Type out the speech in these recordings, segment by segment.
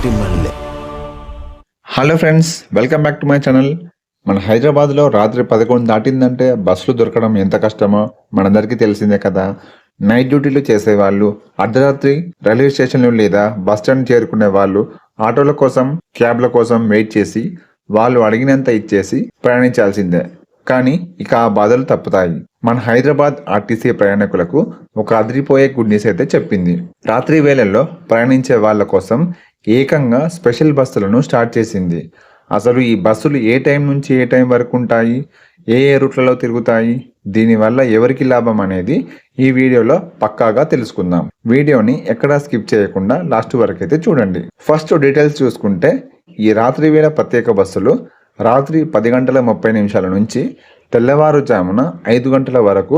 మల్లె. Hello friends, welcome back to my channel. మన హైదరాబాద్లో రాత్రి 11 దాటిందంటే బస్సులు దొరకడం ఎంత కష్టమో మనందరికీ తెలిసిందే కదా. నైట్ డ్యూటీలు చేసేవాళ్ళు, అర్ధరాత్రి రైల్వే స్టేషన్లు లేదా బస్ స్టాండ్ చేరుకునే వాళ్ళు ఆటోల కోసం, క్యాబ్ల కోసం వెయిట్ చేసి వాళ్ళు అడిగినంత ఇచ్చేసి ప్రయాణించాల్సిందే. కానీ ఇక ఆ బాధలు తప్పుతాయి. మన హైదరాబాద్ ఆర్టీసీ ప్రయాణికులకు ఒక అదిరిపోయే గుడ్ న్యూస్ అయితే చెప్పింది. రాత్రి వేళల్లో ప్రయాణించే వాళ్ళ కోసం ఏకంగా స్పెషల్ బస్సులను స్టార్ట్ చేసింది. అసలు ఈ బస్సులు ఏ టైం నుంచి ఏ టైం వరకు ఉంటాయి, ఏ ఏ రూట్లలో తిరుగుతాయి, దీనివల్ల ఎవరికి లాభం అనేది ఈ వీడియోలో పక్కాగా తెలుసుకుందాం. వీడియోని ఎక్కడా స్కిప్ చేయకుండా లాస్ట్ వరకు అయితే చూడండి. ఫస్ట్ డీటెయిల్స్ చూసుకుంటే, ఈ రాత్రి వేళ ప్రత్యేక బస్సులు రాత్రి 10:30 నుంచి తెల్లవారుజామున 5 గంటల వరకు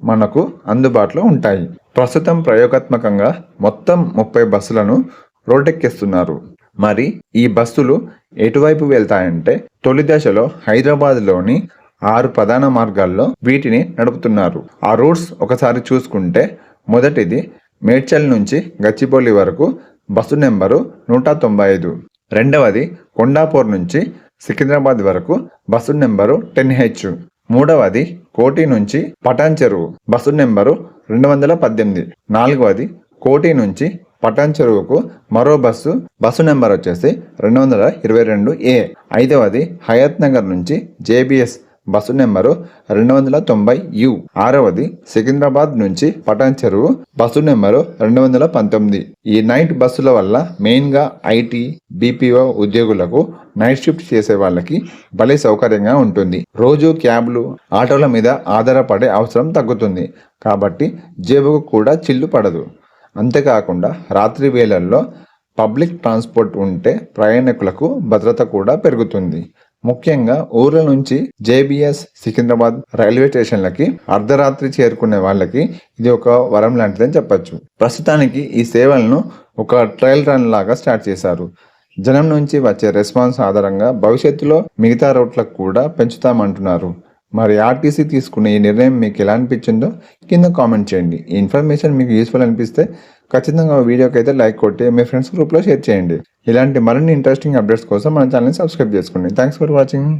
మనకు అందుబాటులో ఉంటాయి. ప్రస్తుతం ప్రయోగాత్మకంగా మొత్తం 30 బస్సులను రోడ్డెక్కిస్తున్నారు. మరి ఈ బస్సులు ఎటువైపు వెళ్తాయంటే, తొలి దశలో హైదరాబాద్లోని 6 ప్రధాన మార్గాల్లో వీటిని నడుపుతున్నారు. ఆ రూట్స్ ఒకసారి చూసుకుంటే, మొదటిది మేడ్చల్ నుంచి గచ్చిబౌలి వరకు బస్సు నెంబరు 195. రెండవది కొండాపూర్ నుంచి సికింద్రాబాద్ వరకు బస్సు నెంబరు 10H. మూడవది కోటి నుంచి పటాన్ చెరువు బస్సు నెంబరు 218. నాలుగవది కోటి నుంచి పటాన్ చెరువుకు మరో బస్సు నెంబర్ వచ్చేసి 222A. ఐదవది హయత్ నగర్ నుంచి JBS బస్సు నెంబరు 290U. ఆరవది సికింద్రాబాద్ నుంచి పటాన్ చెరువు బస్సు నెంబరు 219. ఈ నైట్ బస్సుల వల్ల మెయిన్గా IT, BPO ఉద్యోగులకు నైట్ షిఫ్ట్ చేసే వాళ్ళకి భలే సౌకర్యంగా ఉంటుంది. రోజు క్యాబ్లు, ఆటోల మీద ఆధారపడే అవసరం తగ్గుతుంది. కాబట్టి జేబుకు కూడా చిల్లు పడదు. అంతేకాకుండా రాత్రి వేళల్లో పబ్లిక్ ట్రాన్స్పోర్ట్ ఉంటే ప్రయాణికులకు భద్రత కూడా పెరుగుతుంది. ముఖ్యంగా ఊర్ల నుంచి JBS, సికింద్రాబాద్ రైల్వే స్టేషన్లకి అర్ధరాత్రి చేరుకునే వాళ్ళకి ఇది ఒక వరం లాంటిదని చెప్పచ్చు. ప్రస్తుతానికి ఈ సేవలను ఒక ట్రయల్ రన్ లాగా స్టార్ట్ చేశారు. జనం నుంచి వచ్చే రెస్పాన్స్ ఆధారంగా భవిష్యత్తులో మిగతా రూట్లకు కూడా పెంచుతామంటున్నారు. మరి ఆర్టీసీ తీసుకునే ఈ నిర్ణయం మీకు ఎలా అనిపించిందో కింద కామెంట్ చేయండి. ఈ ఇన్ఫర్మేషన్ మీకు యూస్ఫుల్ అనిపిస్తే ఖచ్చితంగా వీడియోకి అయితే లైక్ కొట్టి మీ ఫ్రెండ్స్ గ్రూప్లో షేర్ చేయండి. ఇలాంటి మరిన్ని ఇంట్రెస్టింగ్ అప్డేట్స్ కోసం మన ఛానల్ని సబ్స్క్రైబ్ చేసుకోండి. Thanks for watching.